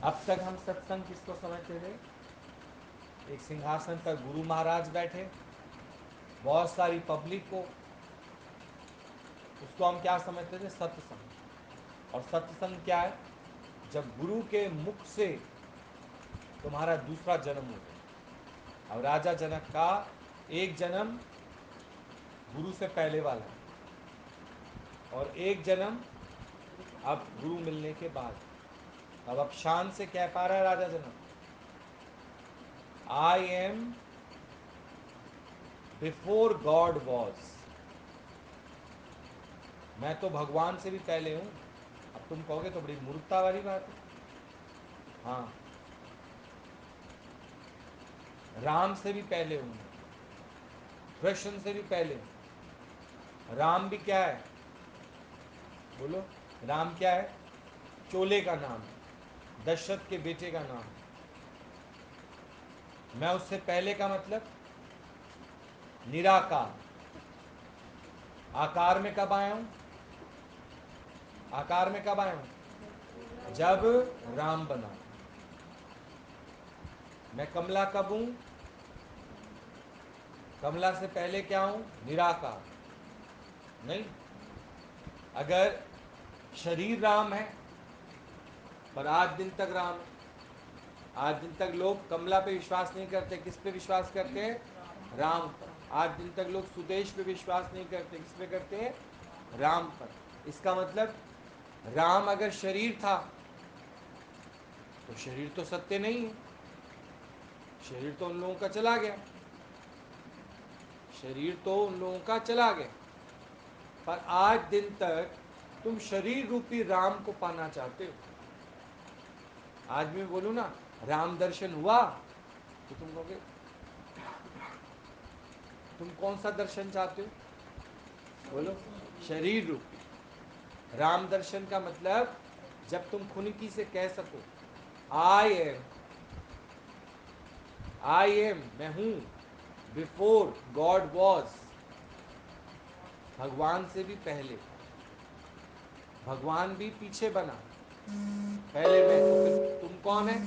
अब तक हम सत्संग किसको समझते थे? एक सिंहासन पर गुरु महाराज बैठे, बहुत सारी पब्लिक को, उसको हम क्या समझते थे? सत्संग। और सत्संग क्या है? जब गुरु के मुख से तुम्हारा दूसरा जन्म हो जाए। अब राजा जनक का एक जन्म गुरु से पहले वाला है, और एक जन्म अब गुरु मिलने के बाद। अब शान से कह पा रहा है Raja Janak, I am before God was. मैं तो भगवान से भी पहले हूं। अब तुम कहोगे तो बड़ी मूर्खता वाली बात है। हाँ, राम से भी पहले हूं मैं, कृष्ण से भी पहले हूं। राम भी क्या है? बोलो। राम क्या है? चोले का नाम है, दशरथ के बेटे का नाम है। मैं उससे पहले का मतलब निराकार। आकार में कब आया हूं? आकार में कब आया हूं? जब राम बना। मैं कमला कब हूं? कमला से पहले क्या हूं? निराकार। नहीं, अगर शरीर राम है पर आज दिन तक राम है। आज दिन तक लोग कमला पे विश्वास नहीं करते, किस पे विश्वास करते हैं? राम पर। आज दिन तक लोग सुदेश पे विश्वास नहीं करते, किस पे करते हैं? राम पर। इसका मतलब राम अगर शरीर था तो शरीर तो सत्य नहीं है, शरीर तो उन लोगों का चला गया। शरीर तो उन लोगों का चला गया, पर आज दिन तक तुम शरीर रूपी राम को पाना चाहते हो। आज मैं बोलूं ना राम दर्शन हुआ, तो तुम कहोगे तुम कौन सा दर्शन चाहते हो? बोलो। शरीर रूपी राम दर्शन का मतलब जब तुम खुनकी से कह सको आई एम, आई एम, मैं हूं, बिफोर गॉड वॉज, भगवान से भी पहले। भगवान भी पीछे बना, पहले मैं, तो फिर तुम कौन है?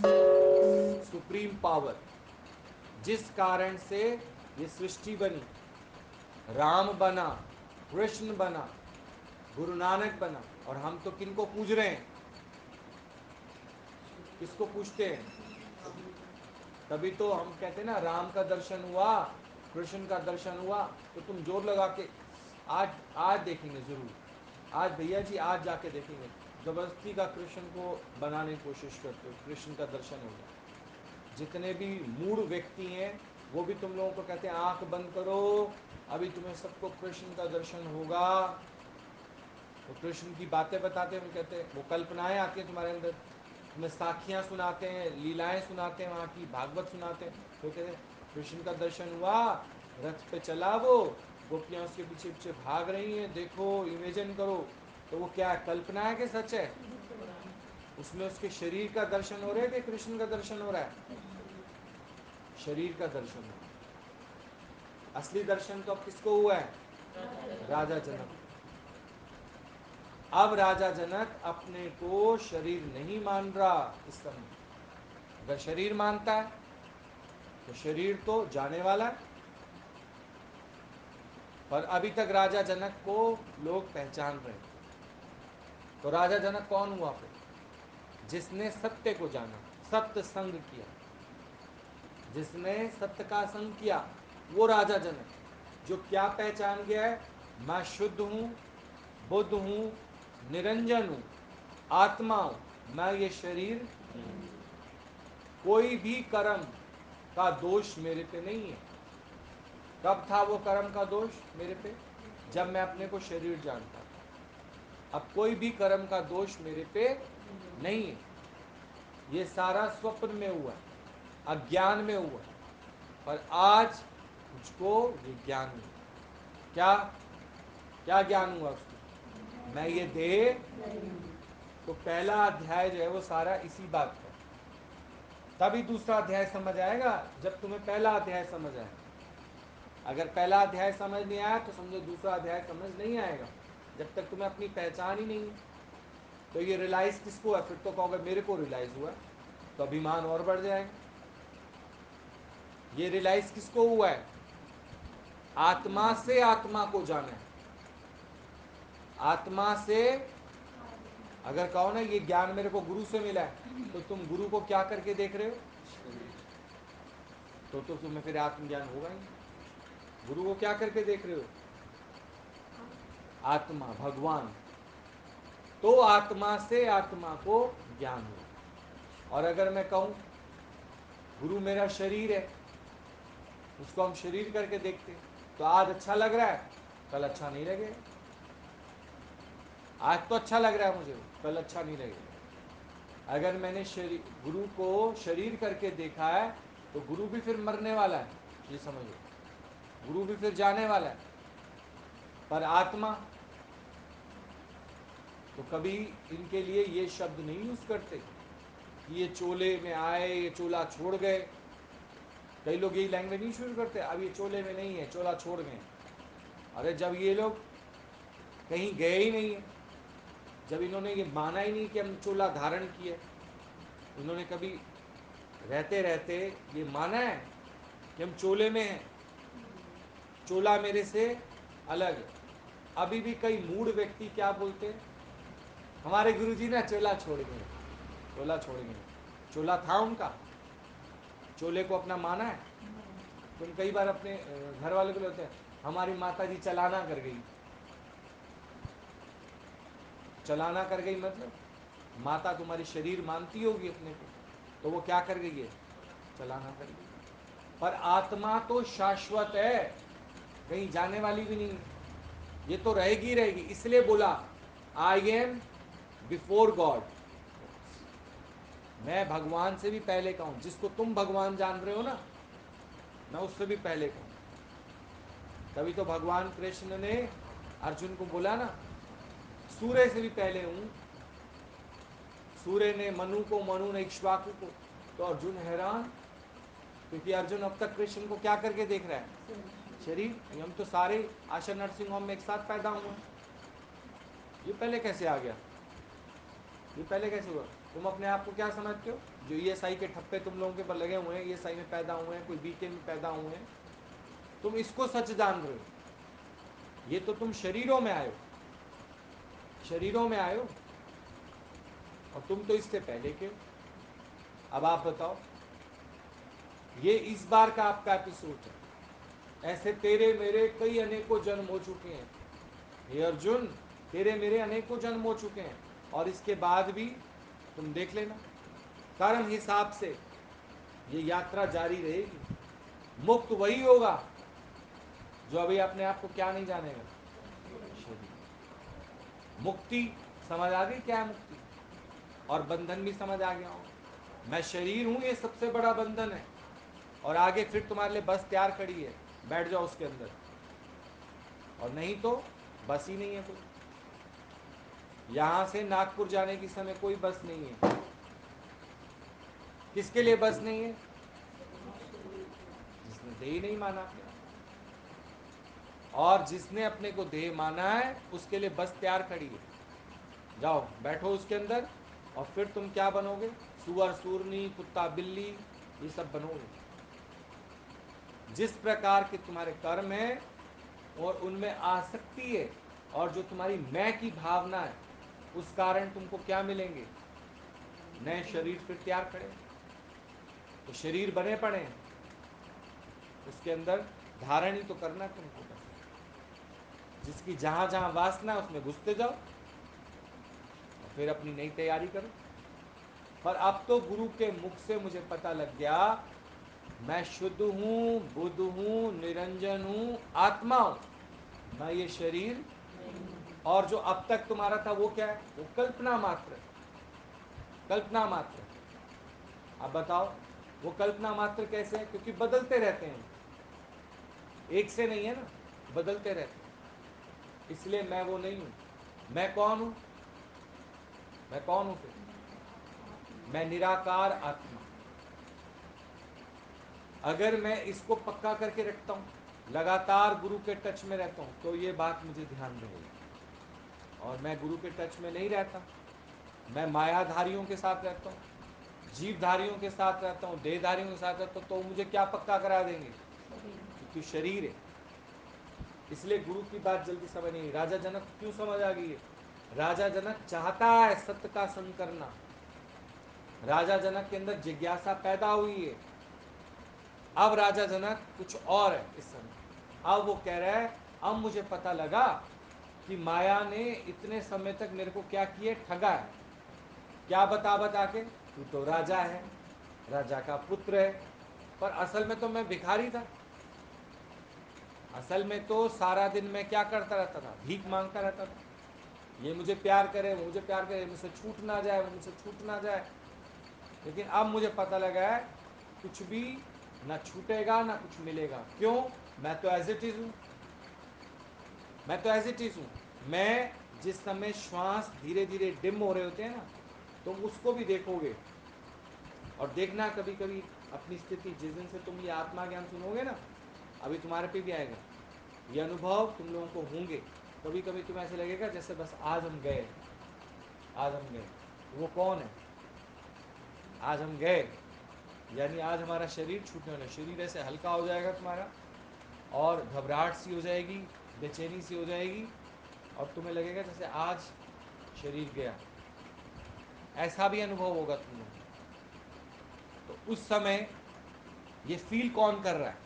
Supreme power. जिस कारण से ये सृष्टि बनी, राम बना, कृष्ण बना, गुरु नानक बना, और हम तो किनको पूज रहे हैं? किसको पूछते हैं? तभी तो हम कहते हैं ना राम का दर्शन हुआ, कृष्ण का दर्शन हुआ, तो तुम जोर लगा के आज आज देखेंगे जरूर। आज भैया जी आज जाके देखेंगे। जबरदस्ती का कृष्ण को बनाने की कोशिश करते हो, कृष्ण का दर्शन हो जाए। जितने भी मूड व्यक्ति हैं वो भी तुम लोगों को कहते हैं आंख बंद करो, अभी तुम्हें सबको कृष्ण का दर्शन होगा। वो कृष्ण की बातें बताते हैं, वो कहते हैं, वो कल्पनाएं आती हैं तुम्हारे अंदर, तुम्हें साखियां सुनाते हैं, लीलाएं सुनाते हैं, वहां की भागवत सुनाते हैं, तो कहते हैं कृष्ण का दर्शन हुआ, रथ पे चला वो, गोपियां उसके पीछे पीछे भाग रही हैं, देखो इमेजिन करो। तो वो क्या है, कल्पना है कि सच है? उसमें उसके शरीर का दर्शन हो रहा है कि कृष्ण का दर्शन हो रहा है? शरीर का दर्शन हो रहा है। असली दर्शन तो अब किसको हुआ है? राजा जनक। अब राजा जनक अपने को शरीर नहीं मान रहा इस समय। अगर शरीर मानता है तो शरीर तो जाने वाला है। पर अभी तक राजा जनक को लोग पहचान रहे हैं। तो राजा जनक कौन हुआ फिर? जिसने सत्य को जाना, सत्य संग किया, जिसने सत्य का संग किया, वो राजा जनक है। जो क्या पहचान गया है? मैं शुद्ध हूं, बुद्ध हूं, निरंजन हूं, आत्मा हूं, मैं ये शरीर नहीं। कोई भी कर्म का दोष मेरे पे नहीं है। कब था वो कर्म का दोष मेरे पे? जब मैं अपने को शरीर जानता था। अब कोई भी कर्म का दोष मेरे पे नहीं है। ये सारा स्वप्न में हुआ, अज्ञान में हुआ, पर आज मुझको ये ज्ञान मिला। क्या? क्या ज्ञान हुआ उसको? मैं ये देह। तो पहला अध्याय जो है वो सारा इसी बात का है। तभी दूसरा अध्याय समझ आएगा जब तुम्हें पहला अध्याय समझ आएगा। अगर पहला अध्याय समझ नहीं आया तो समझो दूसरा अध्याय समझ नहीं आएगा, जब तक तुम्हें अपनी पहचान ही नहीं है। तो ये रियलाइज किसको है? फिर तो कहोगे मेरे को रियलाइज हुआ। तो अभिमान और बढ़ जाएगा। ये रियलाइज किसको हुआ है? आत्मा से आत्मा को जाना है। आत्मा से, अगर कहो ना ये ज्ञान मेरे को गुरु से मिला है, तो तुम गुरु को क्या करके देख रहे हो? तो तुम्हें फिर आत्मज्ञान होगा ही। गुरु को क्या करके देख रहे हो? आत्मा, भगवान। तो आत्मा से आत्मा को ज्ञान हो। और अगर मैं कहूं गुरु मेरा शरीर है, उसको हम शरीर करके देखते, तो आज अच्छा लग रहा है, कल अच्छा नहीं लगेगा। आज तो अच्छा लग रहा है मुझे, कल अच्छा नहीं लगेगा। अगर मैंने गुरु को शरीर करके देखा है, तो गुरु भी फिर मरने वाला है, ये समझो। गुरु भी फिर जाने वाला है। पर आत्मा, तो कभी इनके लिए ये शब्द नहीं यूज करते कि ये चोले में आए, ये चोला छोड़ गए। कई लोग यही लैंग्वेज नहीं शुरू करते, अब ये चोले में नहीं है, चोला छोड़ गए। अरे जब ये लोग कहीं गए ही नहीं है, जब इन्होंने ये माना ही नहीं कि हम चोला धारण किए, इन्होंने कभी रहते रहते ये माना है कि हम चोले में हैं, चोला मेरे से अलग है। अभी भी कई मूढ़ व्यक्ति क्या बोलते हैं, हमारे गुरुजी ना चोला छोड़ गए, चोला छोड़ गए। चोला था उनका, चोले को अपना माना है। तुम कई बार अपने घर वाले को बोलते हैं हमारी माता जी चलाना कर गई। चलाना कर गई मतलब माता तुम्हारी शरीर मानती होगी अपने को, तो वो क्या कर गई है? चलाना कर गई। पर आत्मा तो शाश्वत है, कहीं जाने वाली भी नहीं है, ये तो रहेगी रहेगी। इसलिए बोला आई एम बिफोर गॉड, मैं भगवान से भी पहले का हूं। जिसको तुम भगवान जान रहे हो ना, मैं उससे भी पहले का हूं। तभी तो भगवान कृष्ण ने अर्जुन को बोला ना, सूर्य से भी पहले हूं। सूर्य ने मनु को, मनु ने इक्ष्वाकु को। तो अर्जुन हैरान, क्योंकि अर्जुन अब तक कृष्ण को क्या करके देख रहा है? शरीर। हम तो सारे आशा नर्सिंग होम में एक साथ पैदा हुए, ये पहले कैसे आ गया? ये पहले कैसे हुआ? तुम अपने आप को क्या समझते हो? जो ईएसआई के ठप्पे तुम लोगों के पर लगे हुए हैं, ईएसआई में पैदा हुए हैं, कोई बीके में पैदा हुए हैं, तुम इसको सच जान रहे हो। ये तो तुम शरीरों में आए हो, शरीरों में आए हो, और तुम तो इससे पहले के हो। अब आप बताओ, ये इस बार का आपका एपिसोड है। ऐसे तेरे मेरे कई अनेकों जन्म हो चुके हैं हे अर्जुन, तेरे मेरे अनेकों जन्म हो चुके हैं, और इसके बाद भी तुम देख लेना, कर्म हिसाब से ये यात्रा जारी रहेगी। मुक्त वही होगा जो अभी अपने आप को क्या नहीं जानेगा? शरीर। मुक्ति समझ आ गई क्या है मुक्ति? और बंधन भी समझ आ गया हो। मैं शरीर हूं, ये सबसे बड़ा बंधन है, और आगे फिर तुम्हारे लिए बस तैयार खड़ी है, बैठ जाओ उसके अंदर। और नहीं तो बस ही नहीं है कोई। यहां से नागपुर जाने की समय कोई बस नहीं है। किसके लिए बस नहीं है? जिसने देह नहीं माना अपने आप। और जिसने अपने को देह माना है, उसके लिए बस तैयार खड़ी है। जाओ बैठो उसके अंदर, और फिर तुम क्या बनोगे? सुअर सूरनी, कुत्ता बिल्ली, ये सब बनोगे। जिस प्रकार के तुम्हारे कर्म है और उनमें आसक्ति है, और जो तुम्हारी मैं की भावना है, उस कारण तुमको क्या मिलेंगे? नए शरीर फिर तैयार खड़े। तो शरीर बने पड़े हैं, उसके अंदर धारण ही तो करना तुमको बस। जिसकी जहां जहां वासना है उसमें घुसते जाओ, और फिर अपनी नई तैयारी करो। पर अब तो गुरु के मुख से मुझे पता लग गया, मैं शुद्ध हूं, बुद्ध हूं, निरंजन हूं, आत्मा हूं, मैं ये शरीर। और जो अब तक तुम्हारा था वो क्या है? वो कल्पना मात्र है, कल्पना मात्र। अब बताओ वो कल्पना मात्र कैसे है? क्योंकि बदलते रहते हैं, एक से नहीं है ना, बदलते रहते हैं। इसलिए मैं वो नहीं हूं। मैं कौन हूं? मैं कौन हूं फिर? मैं निराकार आत्मा। अगर मैं इसको पक्का करके रखता हूं, लगातार गुरु के टच में रहता हूं, तो ये बात मुझे ध्यान रहेगी। और मैं गुरु के टच में नहीं रहता, मैं मायाधारियों के साथ रहता हूं, जीवधारियों के साथ रहता हूँ, देहधारियों के साथ रहता हूँ, तो मुझे क्या पक्का करा देंगे कि तू शरीर है। इसलिए गुरु की बात जल्दी समझ नहीं। राजा जनक क्यों समझ आ गई है? राजा जनक चाहता है सत्य का संग करना। राजा जनक के अंदर जिज्ञासा पैदा हुई है। अब राजा जनक कुछ और है इस समय। अब वो कह रहा है, अब मुझे पता लगा कि माया ने इतने समय तक मेरे को क्या किए, ठगा है। क्या बता बता के, तू तो राजा है, राजा का पुत्र है, पर असल में तो मैं भिखारी था। असल में तो सारा दिन मैं क्या करता रहता था, भीख मांगता रहता था। ये मुझे प्यार करे, वो मुझे प्यार करे, मुझसे छूट ना जाए, वो मुझसे छूट ना जाए। लेकिन अब मुझे पता लगा है कुछ भी ना छूटेगा ना कुछ मिलेगा। क्यों? मैं तो एज इट इज हूं। मैं तो एज इट इज हूं। मैं जिस समय श्वास धीरे धीरे डिम हो रहे होते हैं ना, तुम उसको भी देखोगे। और देखना कभी कभी अपनी स्थिति, जिस दिन से तुम ये आत्मा ज्ञान सुनोगे ना, अभी तुम्हारे पे भी आएगा ये अनुभव, तुम लोगों को होंगे। कभी कभी तुम्हें ऐसे लगेगा जैसे बस आज हम गए, आज हम गए। वो कौन है? आज हम गए यानी आज हमारा शरीर छूटने वाला। शरीर ऐसे हल्का हो जाएगा तुम्हारा, और घबराहट सी हो जाएगी, बेचैनी सी हो जाएगी, और तुम्हें लगेगा जैसे आज शरीर गया। ऐसा भी अनुभव होगा तुम लोगों को। तो उस समय ये फील कौन कर रहा है?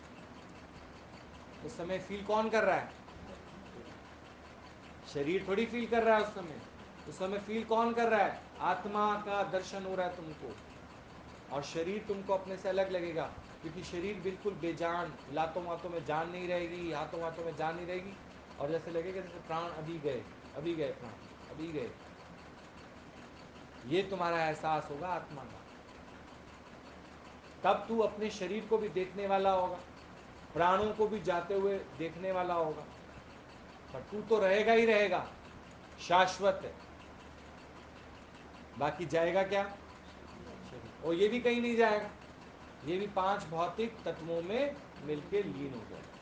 उस समय फील कौन कर रहा है? शरीर थोड़ी फील कर रहा है उस समय। उस समय फील कौन कर रहा है? आत्मा का दर्शन हो रहा है तुमको। और शरीर तुमको अपने से अलग लगेगा, क्योंकि शरीर बिल्कुल बेजान, लातों वातों में जान नहीं रहेगी, हाथों वातों में जान नहीं रहेगी, और जैसे लगेगा जैसे प्राण अभी गए, अभी गए प्राण, अभी गए। ये तुम्हारा एहसास होगा आत्मा का। तब तू अपने शरीर को भी देखने वाला होगा, प्राणों को भी जाते हुए देखने वाला होगा, पर तू तो रहेगा ही रहेगा, शाश्वत है। बाकी जाएगा क्या? शरीर। और ये भी कहीं नहीं जाएगा, ये भी पांच भौतिक तत्वों में मिलके लीन हो जाएगा।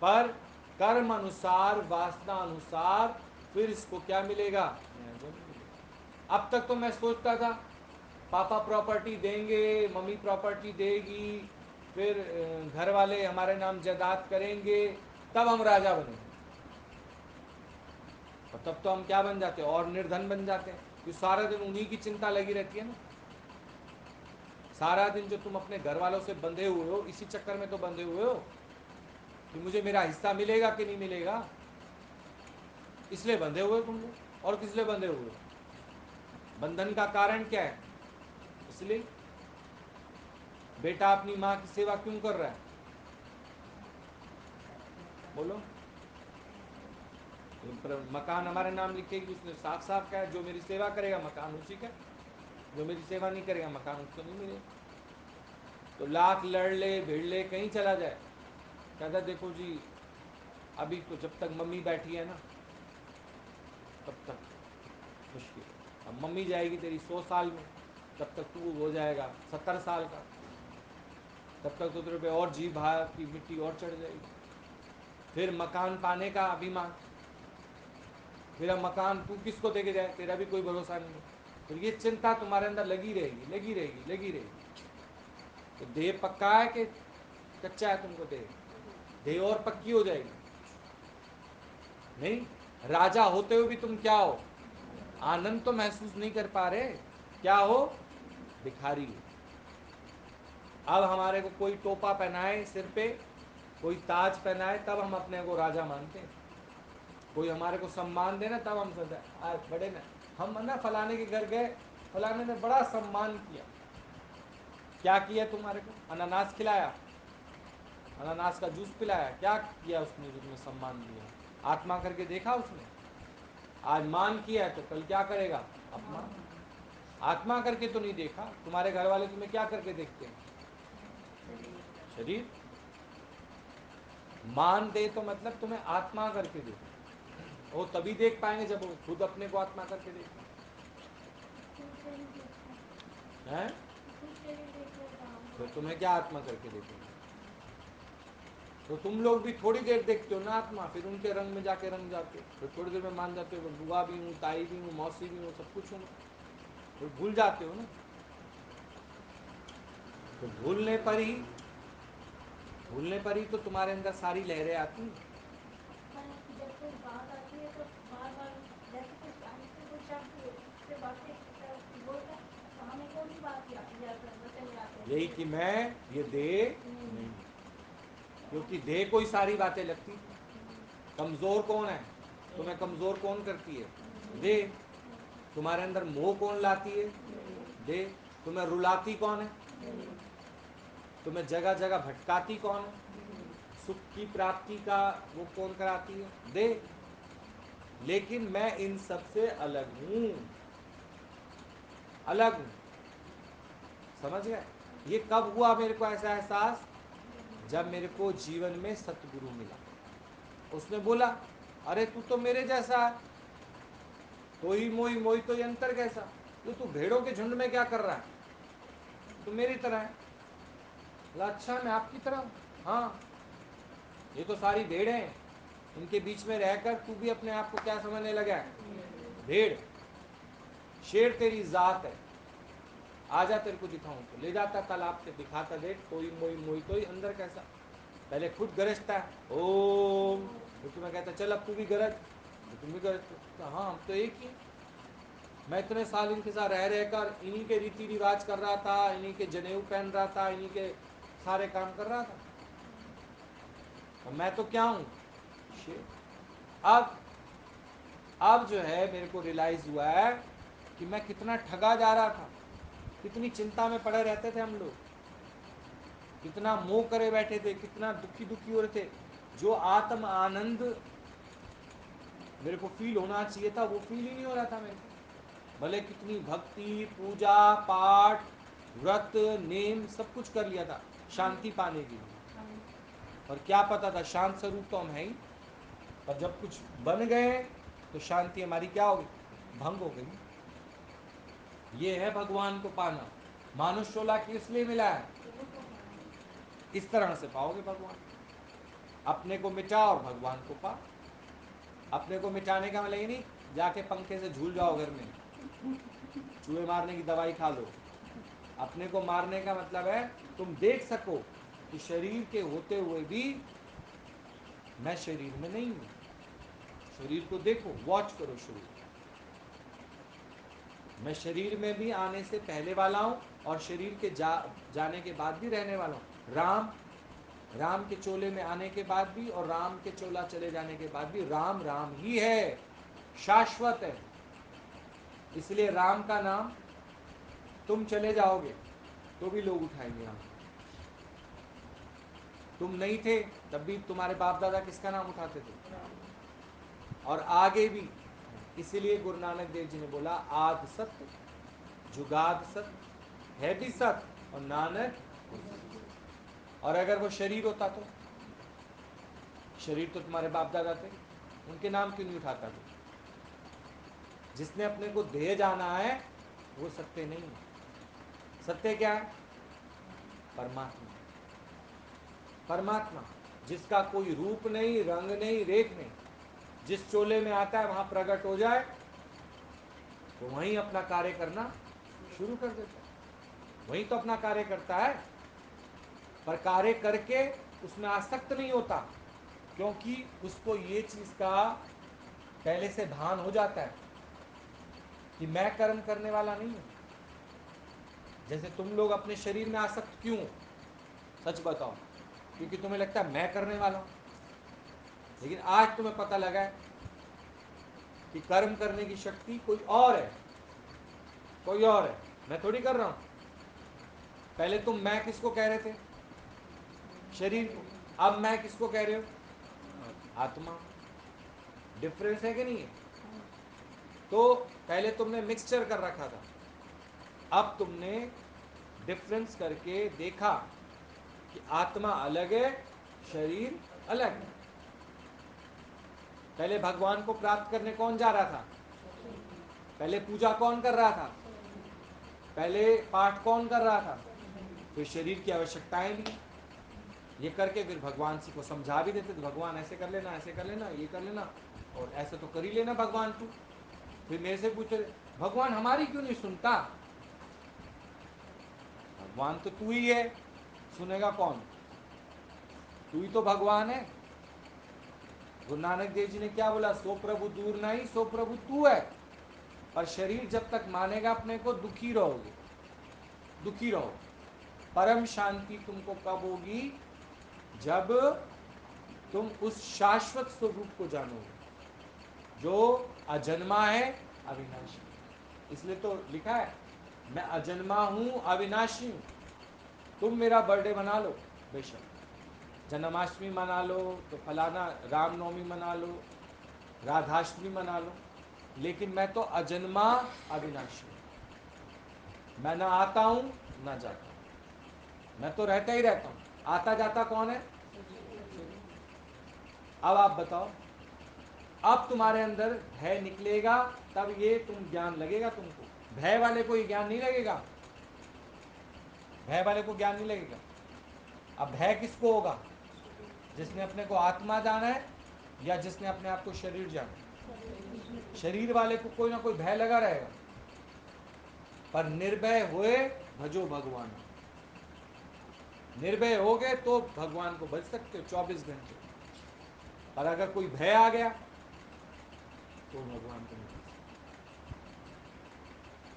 पर कर्म अनुसार, वासना अनुसार फिर इसको क्या मिलेगा? नया जन्म मिलेगा। अब तक तो मैं सोचता था पापा प्रॉपर्टी देंगे, मम्मी प्रॉपर्टी देगी, फिर घर वाले हमारे नाम जायदाद करेंगे, तब हम राजा बनेंगे। और तब तो हम क्या बन जाते हैं? और निर्धन बन जाते हैं, क्योंकि सारा दिन उन्हीं की चिंता लगी रहती है ना। सारा दिन जो तुम अपने घर वालों से बंधे हुए हो, इसी चक्कर में तो बंधे हुए हो कि मुझे मेरा हिस्सा मिलेगा कि नहीं मिलेगा। इसलिए बंधे हुए तुम लोग। और किस लिए बंधे हुए? बंधन का कारण क्या है? इसलिए बेटा अपनी माँ की सेवा क्यों कर रहा है? बोलो। मकान हमारे नाम लिखेगी, उसने साफ साफ कहा जो मेरी सेवा करेगा मकान उसी का, जो मेरी सेवा नहीं करेगा मकान उसको नहीं मिलेगा। तो लाख लड़ ले भिड़ ले कहीं चला जाए, कहता देखो जी अभी तो जब तक मम्मी बैठी है ना तब तक मुश्किल है। अब मम्मी जाएगी तेरी 100 साल में, तब तक तू हो जाएगा 70 साल का, तब तक तो तेरे पे और जी भाव की मिट्टी और चढ़ जाएगी। फिर मकान पाने का अभिमान, फिर अब मकान तू किसको देके जाए, तेरा भी कोई भरोसा नहीं है। फिर ये चिंता तुम्हारे अंदर लगी रहेगी, लगी रहेगी, लगी रहेगी। तो देह पक्का है कि कच्चा है तुमको? देह, देह और पक्की हो जाएगी। नहीं, राजा होते हुए भी तुम क्या हो? आनंद तो महसूस नहीं कर पा रहे, क्या हो? भिखारी हो। अब हमारे को कोई टोपा पहनाए सिर पे, कोई ताज पहनाए, तब हम अपने को राजा मानते हैं। कोई हमारे को सम्मान देना तब हम सोचते हैं आज बड़े ना, हम ना फलाने के घर गए, फलाने ने बड़ा सम्मान किया। क्या किया? तुम्हारे को अनानास खिलाया, अनानास का जूस पिलाया, क्या किया उसने जो तुम्हें सम्मान दिया? आत्मा करके देखा उसने? आज मान किया है तो कल क्या करेगा? अपमान। आत्मा करके तो नहीं देखा। तुम्हारे घर वाले तुम्हें क्या करके देखते हैं? शरीर। मान दे तो मतलब तुम्हें आत्मा करके देखो। वो तभी देख पाएंगे जब वो खुद अपने को आत्मा करके देखें। हैं? तो तुम्हें क्या आत्मा करके देखेंगे? तो तुम लोग भी थोड़ी देर देखते हो ना आत्मा, फिर उनके रंग में जाके रंग जाते हो, फिर थोड़ी देर में मान जाते हो बुआ भी हूँ, ताई भी हूँ, मौसी भी हूँ, सब कुछ हूँ। तो भूल जाते हो ना। तो भूलने पर ही तो तुम्हारे अंदर सारी लहरें आती हैं। जब कोई बात आती है तो बार बार जैसे कोई शब्द से बातें बोलता तो हमें कौन सी बात याद करना चले आते हैं यही कि मैं ये देह नहीं, क्योंकि देह को ही सारी बातें लगती थी। कमजोर कौन है? तुम्हें कमजोर कौन करती है? देह। तुम्हारे अंदर मोह कौन लाती है? देह। तुम्हें रुलाती कौन है? तुम्हें जगह जगह भटकाती कौन है? सुख की प्राप्ति का वो कौन कराती है? देह। लेकिन मैं इन सब से अलग हूं, अलग हूं। समझ गए? ये कब हुआ मेरे को ऐसा एहसास? जब मेरे को जीवन में सतगुरु मिला। उसने बोला, अरे तू तो मेरे जैसा है, तो ही मोई मोई तो यंत्र कैसा, तो तू भेड़ों के झुंड में क्या कर रहा है? तो मेरी तरह है। बोला, अच्छा मैं आपकी तरह हूं? हाँ, ये तो सारी भेड़ें हैं, इनके बीच में रहकर तू भी अपने आप को क्या समझने लगा है? भेड़। शेर तेरी जात है, आजा तेरे को दिखाऊं। तो ले जाता तालाब पे, दिखाता, देख तोई मोई मोई तोई अंदर कैसा। पहले खुद गरजता है ओम, तो तुम्हें कहता चल अब तू भी गरज, तो तुम भी गरजते। तो हाँ हम तो एक ही। मैं इतने साल इनके साथ रह रहकर इन्हीं के रीति रिवाज कर रहा था, इन्हीं के जनेऊ पहन रहा था, इन्हीं के सारे काम कर रहा था, और मैं तो क्या हूँ? शेर। अब अब जो है मेरे को रियलाइज हुआ है कि मैं कितना ठगा जा रहा था, कितनी चिंता में पड़े रहते थे हम लोग, कितना मोह करे बैठे थे, कितना दुखी दुखी हो रहे थे। जो आत्म आनंद मेरे को फील होना चाहिए था वो फील ही नहीं हो रहा था मेरे को। भले कितनी भक्ति पूजा पाठ व्रत नेम सब कुछ कर लिया था शांति पाने के लिए, और क्या पता था शांत स्वरूप तो हम है ही, पर जब कुछ बन गए तो शांति हमारी क्या हो गई? भंग हो गई। ये है भगवान को पाना। मानुष चोला किस लिए मिला है? इस तरह से पाओगे भगवान। अपने को मिटा और भगवान को पा। अपने को मिटाने का मतलब ये नहीं जाके पंखे से झूल जाओ घर में, चूहे मारने की दवाई खा लो। अपने को मारने का मतलब है तुम देख सको कि शरीर के होते हुए भी मैं शरीर में नहीं हूं। शरीर को देखो, वॉच करो शरीर। मैं शरीर में भी आने से पहले वाला हूं और शरीर के जाने के बाद भी रहने वाला हूं। राम के चोले में आने के बाद भी और राम के चोला चले जाने के बाद भी राम राम ही है, शाश्वत है। इसलिए राम का नाम तुम चले जाओगे तो भी लोग उठाएंगे राम। तुम नहीं थे तब भी तुम्हारे बाप दादा किसका नाम उठाते थे? और आगे भी। इसीलिए गुरु नानक देव जी ने बोला, आद सत्य जुगाद सत्य है भी सत्य और नानक। और अगर वो शरीर होता तो? शरीर तो तुम्हारे बाप दादा थे, उनके नाम क्यों नहीं उठाता था? जिसने अपने को देह जाना है वो सत्य नहीं है। सत्य क्या है? परमात्मा। परमात्मा जिसका कोई रूप नहीं, रंग नहीं, रेख नहीं, जिस चोले में आता है वहां प्रकट हो जाए तो वहीं अपना कार्य करना शुरू कर देता है, वहीं तो अपना कार्य करता है। पर कार्य करके उसमें आसक्त नहीं होता, क्योंकि उसको ये चीज का पहले से भान हो जाता है कि मैं कर्म करने वाला नहीं हूं। जैसे तुम लोग अपने शरीर में आसक्त क्यों? सच बताओ। क्योंकि तुम्हें लगता है मैं करने वाला हूं। लेकिन आज तुम्हें पता लगा है कि कर्म करने की शक्ति कोई और है, कोई और है, मैं थोड़ी कर रहा हूं। पहले तुम मैं किसको कह रहे थे? शरीर को। अब मैं किसको कह रहे हो? आत्मा। डिफरेंस है कि नहीं है? तो पहले तुमने मिक्सचर कर रखा था, अब तुमने डिफरेंस करके देखा कि आत्मा अलग है, शरीर अलग है। पहले भगवान को प्राप्त करने कौन जा रहा था? पहले पूजा कौन कर रहा था? पहले पाठ कौन कर रहा था? फिर शरीर की आवश्यकताएं ली, ये करके फिर भगवान जी को समझा भी देते थे, भगवान ऐसे कर लेना, ऐसे कर लेना, ये कर लेना, और ऐसे तो कर ही लेना भगवान तू। फिर मेरे से पूछते भगवान हमारी क्यों नहीं सुनता? भगवान तो तू ही है, सुनेगा कौन? तू ही तो भगवान है। गुरु नानक देव जी ने क्या बोला? सो प्रभु दूर नहीं, सो प्रभु तू है। पर शरीर जब तक मानेगा अपने को, दुखी रहोगे, दुखी रहो। परम शांति तुमको कब होगी? जब तुम उस शाश्वत स्वरूप को जानोगे जो अजन्मा है, अविनाशी। इसलिए तो लिखा है, मैं अजन्मा हूं, अविनाशी हूं। तुम मेरा बर्थडे मना लो, बेशक जन्माष्टमी मना लो, तो फलाना रामनवमी मना लो, राधाष्टमी मना लो, लेकिन मैं तो अजन्मा, अविनाशी हूं। मैं ना आता हूं ना जाता हूं, मैं तो रहता ही रहता हूं। आता जाता कौन है? अब आप बताओ, अब तुम्हारे अंदर भय निकलेगा, तब ये तुम ज्ञान लगेगा तुमको। भय वाले को ये ज्ञान नहीं लगेगा, भय वाले को ज्ञान नहीं लगेगा। अब भय किसको होगा? जिसने अपने को आत्मा जाना है या जिसने अपने आप को शरीर जाना है। शरीर वाले को कोई ना कोई भय लगा रहेगा, पर निर्भय हुए भजो भगवान। निर्भय हो गए तो भगवान को भज सकते हो 24 घंटे। पर अगर कोई भय आ गया तो भगवान को नहीं भज सकते।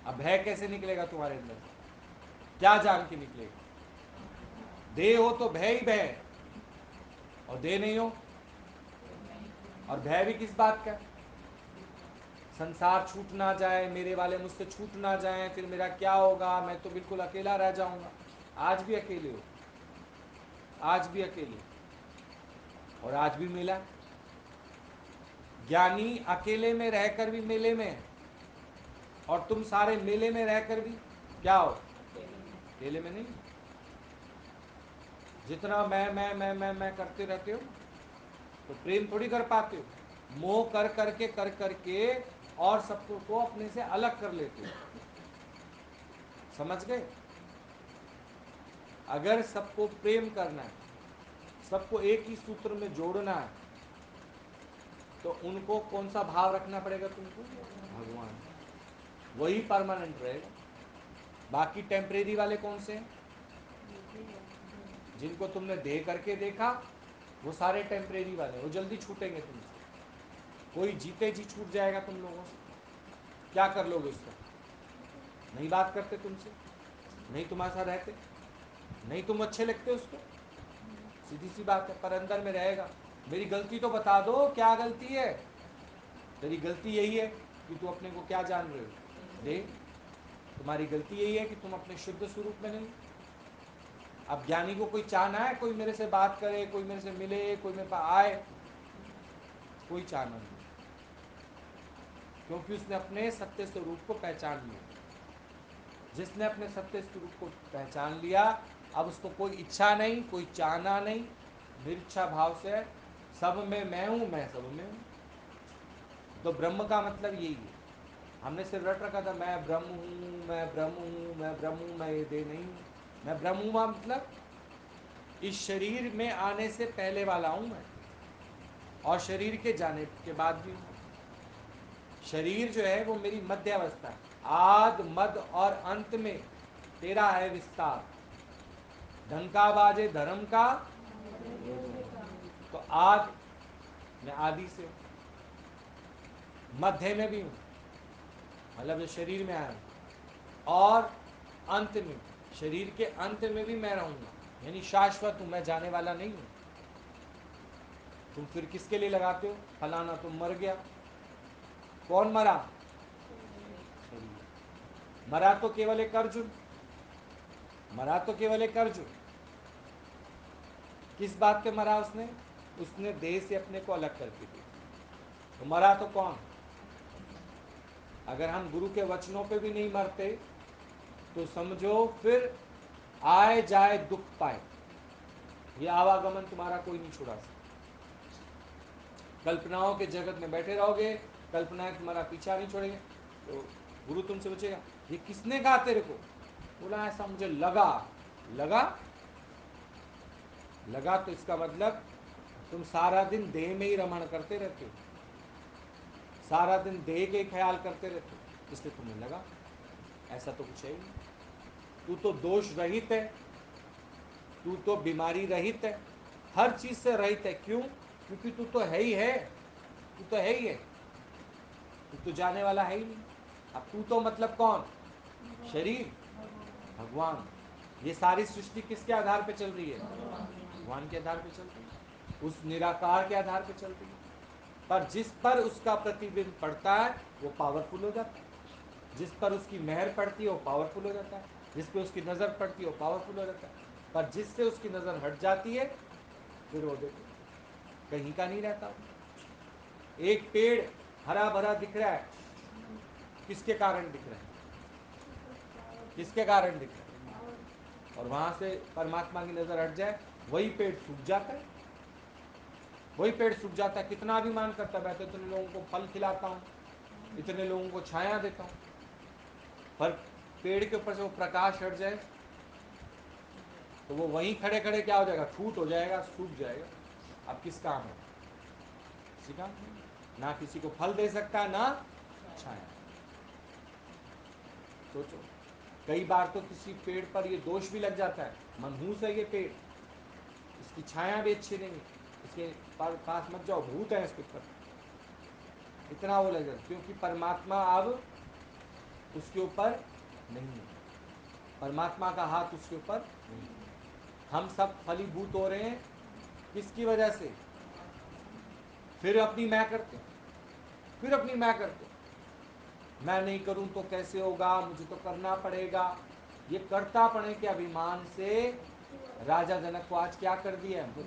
अब भय कैसे निकलेगा तुम्हारे अंदर? क्या जान के निकलेगा? देह हो तो भय ही भय है, और देह नहीं हो, और भय भी किस बात का? संसार छूट ना जाए, मेरे वाले मुझसे छूट ना जाए, फिर मेरा क्या होगा, मैं तो बिल्कुल अकेला रह जाऊंगा। आज भी अकेले हो, आज भी अकेले, और आज भी मिला। ज्ञानी अकेले में रहकर भी मेले में है, और तुम सारे मेले में रहकर भी क्या हो? अकेले में नहीं। जितना मैं करते रहते हो तो प्रेम थोड़ी कर पाते हो। मोह कर करके कर करके और सबको को अपने से अलग कर लेते हो। समझ गए? अगर सबको प्रेम करना है, सबको एक ही सूत्र में जोड़ना है, तो उनको कौन सा भाव रखना पड़ेगा तुमको? भगवान। वही परमानेंट रहेगा। बाकी टेम्परेरी वाले कौन से हैं? जिनको तुमने दे करके देखा, वो सारे टेम्परेरी वाले, वो जल्दी छूटेंगे तुमसे। कोई जीते जी छूट जाएगा तुम लोगों से, क्या कर लोगे उसका? नहीं बात करते तुमसे, नहीं तुम्हारे साथ रहते, नहीं तुम अच्छे लगते उसको, सीधी सी बात है। पर अंदर में रहेगा, मेरी गलती तो बता दो, क्या गलती है? तेरी गलती यही है कि तू अपने को क्या जान रहे हो? दे। तुम्हारी गलती यही है कि तुम अपने शुद्ध स्वरूप में नहीं। अब ज्ञानी को कोई चाहना है, कोई मेरे से बात करे, कोई मेरे से मिले, कोई मेरे पास आए? कोई चाहना नहीं, क्योंकि उसने अपने सत्य स्वरूप को पहचान लिया। जिसने अपने सत्य स्वरूप को पहचान लिया, अब उसको कोई इच्छा नहीं, कोई चाहना नहीं, निरिच्छा भाव से सब में मैं हूं, मैं सब में हूं। तो ब्रह्म का मतलब यही है। हमने सिर्फ रट रखा था, मैं ब्रह्म हूं, मैं ब्रह्म हूं, मैं ब्रह्म हूं, मैं ये दे नहीं हूं। मैं ब्रह्म हूं मतलब इस शरीर में आने से पहले वाला हूं मैं, और शरीर के जाने के बाद भी हूं। शरीर जो है वो मेरी मध्य अवस्था है। आद मद और अंत में तेरा है विस्तार। डंका बाजे धर्म का, तो आद मैं आदि से हूं, मध्य में भी हूं, मतलब जो शरीर में आया हूं, और अंत में, शरीर के अंत में भी मैं रहूंगा, यानी शाश्वत हूं, मैं जाने वाला नहीं हूं। तुम फिर किसके लिए लगाते हो? फलाना तुम मर गया। कौन मरा? शरीर मरा। तो केवल एक अर्जुन मरा, तो केवल एक अर्जुन। किस बात पे मरा उसने? उसने देह से अपने को अलग करके दिया। तो मरा तो कौन? अगर हम गुरु के वचनों पे भी नहीं मरते तो समझो फिर आए जाए दुख पाए, ये आवागमन तुम्हारा कोई नहीं छुड़ा सकता। कल्पनाओं के जगत में बैठे रहोगे, कल्पनाएं तुम्हारा पीछा नहीं छोड़ेंगे। तो गुरु तुमसे पूछेगा, ये किसने कहा तेरे को? बोला ऐसा मुझे लगा। लगा? लगा तो इसका मतलब तुम सारा दिन देह में ही रमण करते रहते हो, सारा दिन देह के ख्याल करते रहते हो। इसलिए तुम्हें लगा। ऐसा तो कुछ है ही नहीं। तू तो दोष रहित है, तू तो बीमारी रहित है, हर चीज से रहित है। क्यों? क्योंकि तू तो है ही है, तू तो है ही है, तू तो जाने वाला है ही नहीं। अब तू तो मतलब कौन? शरीर, भगवान। ये सारी सृष्टि किसके आधार पे चल रही है? भगवान के आधार पे चल रही है, उस निराकार के आधार पे चल रही है। पर जिस पर उसका प्रतिबिंब पड़ता है वो पावरफुल हो जाता है, जिस पर उसकी मेहर पड़ती है वो पावरफुल हो जाता है, जिस पर उसकी नज़र पड़ती है वो पावरफुल हो जाता है। पर जिससे उसकी नज़र हट जाती है फिर वो देखो कहीं का नहीं रहता। एक पेड़ हरा भरा दिख रहा है, किसके कारण दिख रहा है? किसके कारण दिख रहा है? और वहां से परमात्मा की नजर हट जाए वही पेड़ सूख जाता है, वही पेड़ सूख जाता है। कितना अभिमान करता है, मैं तो इतने लोगों को फल खिलाता हूँ, इतने लोगों को छाया देता हूँ, पर पेड़ के ऊपर से वो प्रकाश हट जाए तो वो वहीं खड़े खड़े क्या हो जाएगा? ठूट हो जाएगा, सूख जाएगा। अब किस काम है? किसी काम नहीं। ना किसी को फल दे सकता है ना छाया। सोचो, कई बार तो किसी पेड़ पर ये दोष भी लग जाता है, मनहूस है ये पेड़, इसकी छाया भी अच्छी नहीं, इसके पास मत जाओ, भूत है इसके ऊपर। इतना वो लग जाता, क्योंकि परमात्मा अब उसके ऊपर नहीं है, परमात्मा का हाथ उसके ऊपर नहीं है। हम सब फलीभूत हो रहे हैं किसकी वजह से? फिर अपनी मैं करते, फिर अपनी मैं करते, मैं नहीं करूं तो कैसे होगा, मुझे तो करना पड़ेगा। ये करता पड़े के अभिमान से राजा जनक को आज क्या कर दिया है?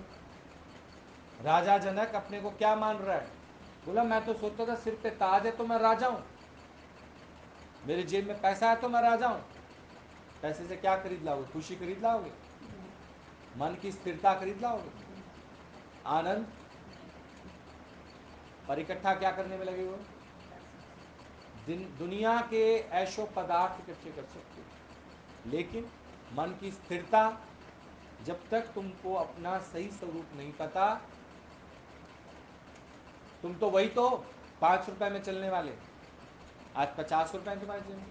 राजा जनक अपने को क्या मान रहा है? बोला मैं तो सोचता था सिर पे ताज है तो मैं राजा हूं, मेरे जेब में पैसा है तो मैं राजा हूं। पैसे से क्या खरीद लाओगे? खुशी खरीद लाओगे? मन की स्थिरता खरीद लाओगे? आनंद? पर इकट्ठा क्या करने में लगे हुए? दुनिया के ऐशो पदार्थ इकट्ठे कर सकते हो, लेकिन मन की स्थिरता, जब तक तुमको अपना सही स्वरूप नहीं पता, तुम तो वही तो 5 रुपए में चलने वाले, आज 50 रुपए तुम्हारे जेब में,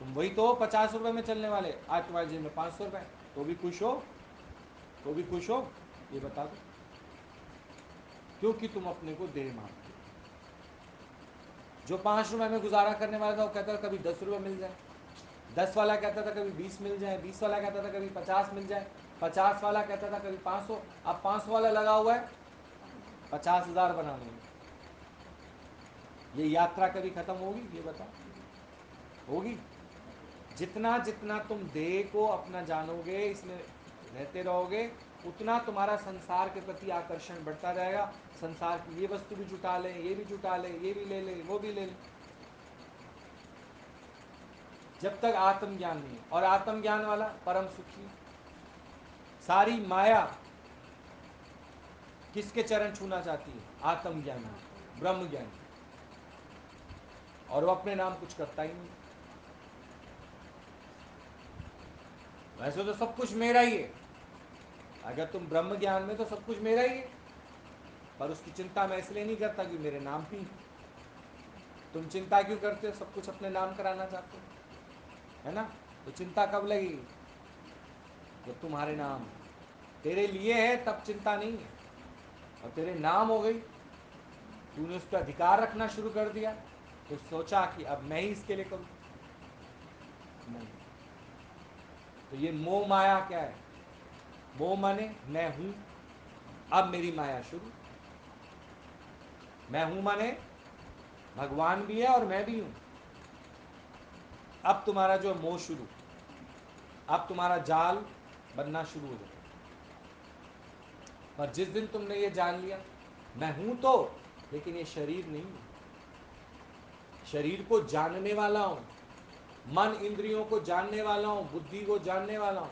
तुम वही तो 50 रुपए में चलने वाले, आज तुम्हारे जेब में 500 रुपए, तो भी खुश हो? तो भी खुश हो? ये बता दो। क्योंकि तुम अपने को देह मानते हो। जो 5 रुपए में गुजारा करने वाला था वो कहता था कभी 10 रुपए मिल जाए, 10 वाला कहता था कभी 20 मिल जाए, 20 वाला कहता था कभी 50 मिल जाए, 50 वाला कहता था कभी 500। अब 500 वाला लगा हुआ है 50,000 बनाने में। ये यात्रा कभी खत्म होगी? ये बताओ, होगी? जितना जितना तुम देह को अपना जानोगे, इसमें रहते रहोगे, उतना तुम्हारा संसार के प्रति आकर्षण बढ़ता जाएगा। संसार की ये वस्तु भी जुटा ले, ये भी जुटा ले, ये भी ले ले, वो भी ले ले, जब तक आत्मज्ञान नहीं है। और आत्मज्ञान वाला परम सुखी। सारी माया किसके चरण छूना चाहती है? आत्मज्ञानी, ब्रह्म ज्ञानी। और वो अपने नाम कुछ करता ही नहीं। वैसे तो सब कुछ मेरा ही है, अगर तुम ब्रह्म ज्ञान में तो सब कुछ मेरा ही है, पर उसकी चिंता मैं इसलिए नहीं करता कि मेरे नाम ही। तुम चिंता क्यों करते हो? सब कुछ अपने नाम कराना चाहते हो, है ना? तो चिंता कब लगेगी? जब तुम्हारे नाम तेरे लिए है तब चिंता नहीं है, और तेरे नाम हो गई, तूने उस पर अधिकार रखना शुरू कर दिया, तो सोचा कि अब मैं ही इसके लिए करूं। नहीं। तो ये मोह माया क्या है? मोह माने मैं हूं, अब मेरी माया शुरू। मैं हूं माने भगवान भी है और मैं भी हूं। अब तुम्हारा जो मोह शुरू, अब तुम्हारा जाल बनना शुरू हो जाएगा। पर जिस दिन तुमने ये जान लिया मैं हूं तो, लेकिन ये शरीर नहीं है, शरीर को जानने वाला हूं, मन इंद्रियों को जानने वाला हूं, बुद्धि को जानने वाला हूं।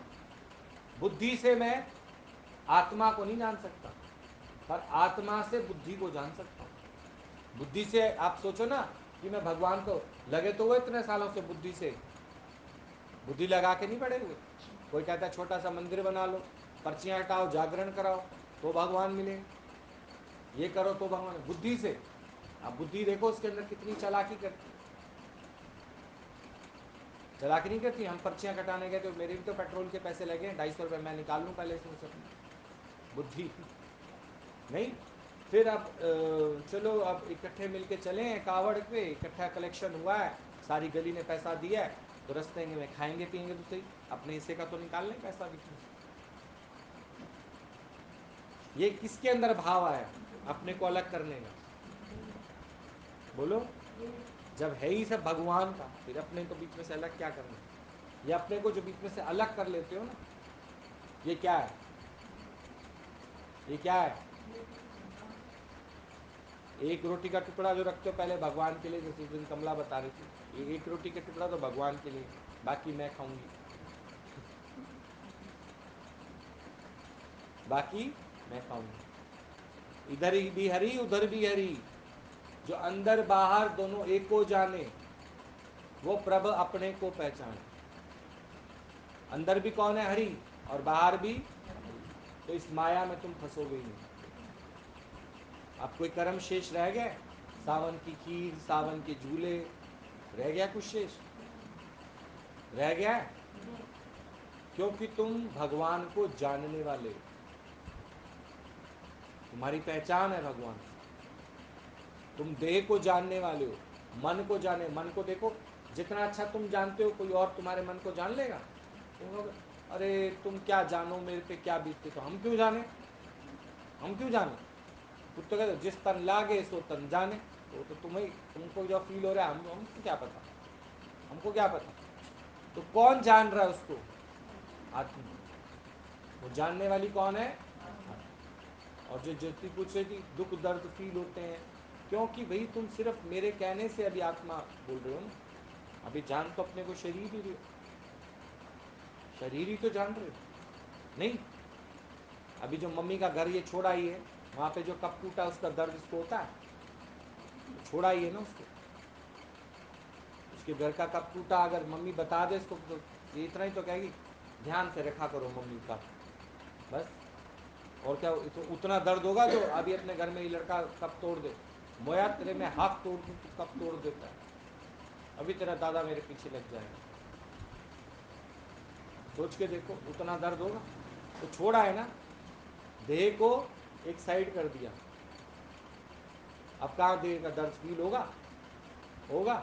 बुद्धि से मैं आत्मा को नहीं जान सकता, पर आत्मा से बुद्धि को जान सकता हूं। बुद्धि से आप सोचो ना कि मैं भगवान को लगे तो हुए इतने सालों से बुद्धि से, बुद्धि लगा के नहीं पड़े हुए। कोई कहता है छोटा सा मंदिर बना लो, पर्चियां हटाओ, जागरण कराओ तो भगवान मिले, ये करो तो भगवान, बुद्धि से। अब बुद्धि देखो उसके अंदर कितनी चालाकी करती है। चालाकी नहीं करती। हम पर्चियाँ कटाने गए तो मेरे भी तो पेट्रोल के पैसे लगे, 250 रुपये मैं निकाल लूँ पहले इसमें से अपनी बुद्धि नहीं। फिर अब चलो अब इकट्ठे मिलके चले हैं कावड़ पे, इकट्ठा कलेक्शन हुआ है, सारी गली ने पैसा दिया है, तो रास्ते में खाएंगे पियेंगे तो सही, अपने हिस्से का तो निकाल लें पैसा बीच में से। ये किसके अंदर भाव आया अपने को अलग करने का? बोलो। जब है ही सब भगवान का, फिर अपने को बीच में से अलग क्या करना? ये अपने को जो बीच में से अलग कर लेते हो ना, ये क्या है? ये क्या है? एक रोटी का टुकड़ा जो रखते हो पहले भगवान के लिए, जैसे उस दिन कमला बता रही थी, ये एक रोटी का टुकड़ा तो भगवान के लिए, बाकी मैं खाऊंगी, बाकी मैं खाऊंगी। इधर ही भी हरी उधर भी हरी, जो अंदर बाहर दोनों एक को जाने, वो प्रभ अपने को पहचाने। अंदर भी कौन है? हरि, और बाहर भी हरि। तो इस माया में तुम फंसोगे ही नहीं। अब कोई कर्म शेष रह गया? सावन की खीर, सावन के झूले, रह गया कुछ शेष? रह गया है? क्योंकि तुम भगवान को जानने वाले हो, तुम्हारी पहचान है भगवान से। तुम देह को जानने वाले हो, मन को जाने, मन को देखो, जितना अच्छा तुम जानते हो कोई और तुम्हारे मन को जान लेगा? तुम लोग अरे तुम क्या जानो मेरे पे क्या बीतती, तो हम क्यों जाने? हम क्यों जाने? कुत्ते कहते जिस तन लागे सो तन जाने, तो तुम्हें, तुमको जो फील हो रहा है हमको क्या पता, हमको क्या पता। तो कौन जान रहा है उसको? आत्मा। वो जानने वाली कौन है? और जो ज्योति पूछ रही थी दुख दर्द फील होते हैं, क्योंकि भाई तुम सिर्फ मेरे कहने से अभी आत्मा बोल रहे हो ना, अभी जान तो अपने को शरीर ही रहे हो, शरीर ही तो जान रहे हो नहीं। अभी जो मम्मी का घर ये छोड़ा ही है, वहाँ पे जो कप टूटा उसका दर्द इसको होता है, तो छोड़ा ही है ना उसको। उसके घर का कप टूटा अगर मम्मी बता दे इसको, तो ये इतना ही तो कहेगी ध्यान से रखा करो मम्मी का, बस। और क्या तो उतना दर्द होगा जो अभी अपने घर में ये लड़का कप तोड़ दे, मोया तेरे में हाथ तोड़ दूँ तो कप तोड़ देता है, अभी तेरा दादा मेरे पीछे लग जाएगा। सोच के देखो उतना दर्द होगा। तो छोड़ा है ना, देह को एक साइड कर दिया, अब कहाँ देह का दर्द फील होगा? होगा।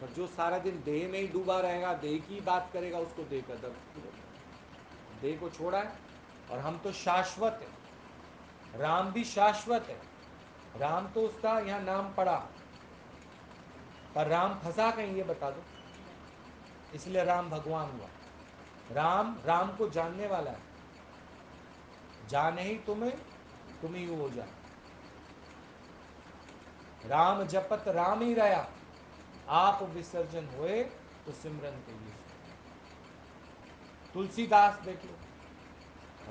पर जो सारा दिन देह में ही डूबा रहेगा, देह की बात करेगा, उसको देह का दर्द फील होगा। देह को छोड़ा है, और हम तो शाश्वत है, राम भी शाश्वत है। राम तो उसका यहाँ नाम पड़ा, पर राम फंसा कहीं ये बता दो, इसलिए राम भगवान हुआ। राम राम को जानने वाला है, जाने ही तुम्हें, तुम ही हो जा। राम जपत राम ही रहा, आप विसर्जन हुए तो सिमरन कहिए। तुलसीदास देख लो,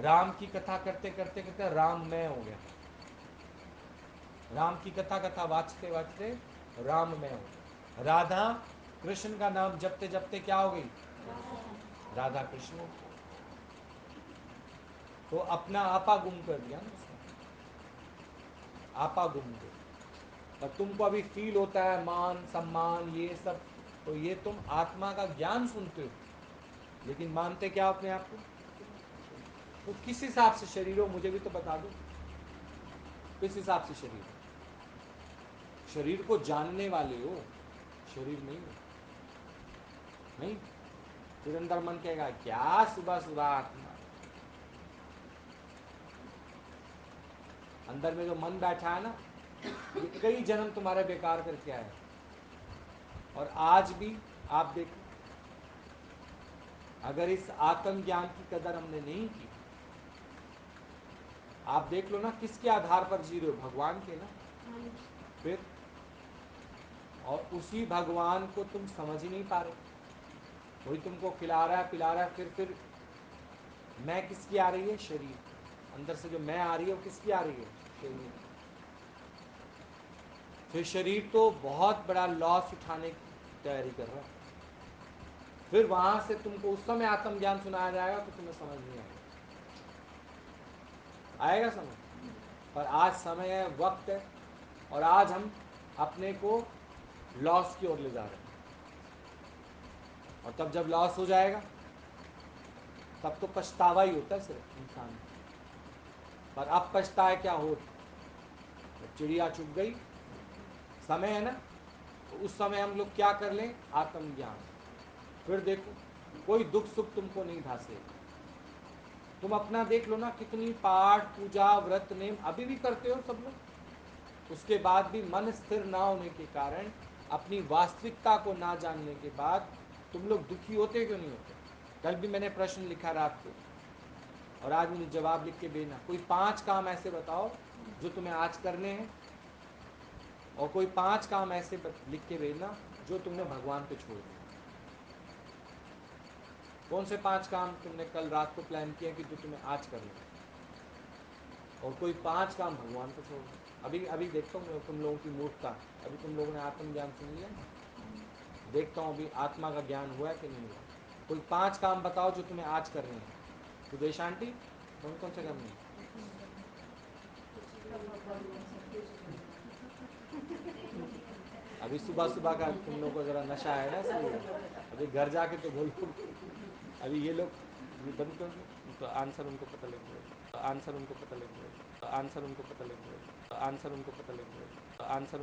राम की कथा करते करते करते राम मैं हो गया, राम की कथा कथा वाचते वाचते राम मैं हो गया। राधा कृष्ण का नाम जपते जपते क्या हो गई? राधा कृष्ण हो गई। तो अपना आपा गुम कर दिया ना उसने, आपा गुम कर। पर तुमको अभी फील होता है मान सम्मान ये सब, तो ये तुम आत्मा का ज्ञान सुनते हो, लेकिन मानते क्या अपने आप को? तो किस हिसाब से शरीर हो मुझे भी तो बता दो, किस हिसाब से शरीर? शरीर को जानने वाले हो, शरीर नहीं हो, नहीं। फिर अंदर मन कहेगा क्या सुबह सुबह आत्मा, अंदर में जो मन बैठा है ना, ये कई जन्म तुम्हारे बेकार करके आया, और आज भी आप देखो, अगर इस आत्म ज्ञान की कदर हमने नहीं की, आप देख लो ना किसके आधार पर जी रहे हो? भगवान के ना। फिर और उसी भगवान को तुम समझ ही नहीं पा रहे, वही तुमको खिला रहा है पिला रहा है। फिर मैं किसकी आ रही है? शरीर। अंदर से जो मैं आ रही है वो किसकी आ रही है? शरीर। फिर शरीर तो बहुत बड़ा लॉस उठाने की तैयारी कर रहा है। फिर वहां से तुमको उस समय आत्मज्ञान सुनाया जाएगा तो तुम्हें समझ नहीं आएगा, आएगा समझ। पर आज समय है, वक्त है, और आज हम अपने को लॉस की ओर ले जा रहे हैं। और तब जब लॉस हो जाएगा तब तो पछतावा ही होता है सिर्फ इंसान। पर अब पछताए क्या हो, चिड़िया चुग गई, समय है ना, तो उस समय हम लोग क्या कर लें, आत्मज्ञान। फिर देखो कोई दुख सुख तुमको नहीं ढासे। तुम अपना देख लो ना, कितनी पाठ पूजा व्रत नेम अभी भी करते हो सब लोग, उसके बाद भी मन स्थिर ना होने के कारण, अपनी वास्तविकता को ना जानने के बाद तुम लोग दुखी होते क्यों नहीं होते। कल भी मैंने प्रश्न लिखा रात को और आज मुझे जवाब लिख के भेजना। कोई 5 काम ऐसे बताओ जो तुम्हें आज करने हैं, और कोई 5 काम ऐसे लिख के भेजना जो तुमने भगवान पे छोड़ दिया। कौन से 5 काम तुमने कल रात को प्लान किया कि जो तुम्हें आज करना है, और कोई 5 काम भगवान पे छोड़ दो। अभी अभी देखता हूँ तुम लोगों की मूर्खता। अभी तुम लोगों ने आत्मज्ञान सुन लिया, देखता हूँ अभी आत्मा का ज्ञान हुआ है कि नहीं हुआ। कोई 5 काम बताओ जो तुम्हें आज करने हैं। तो देशांटी कौन कौन से करने हैं? अभी सुबह सुबह का तुम लोगों को जरा नशा है ना, इसलिए अभी घर जाके तो बोलो। अभी ये लोग बंद कर दो तो आंसर उनको पता लग जाएगा, आंसर उनको पता लग जाएगा, आंसर उनको पता लग जाएगा, आंसर उनको पता लग जाएगा, आंसर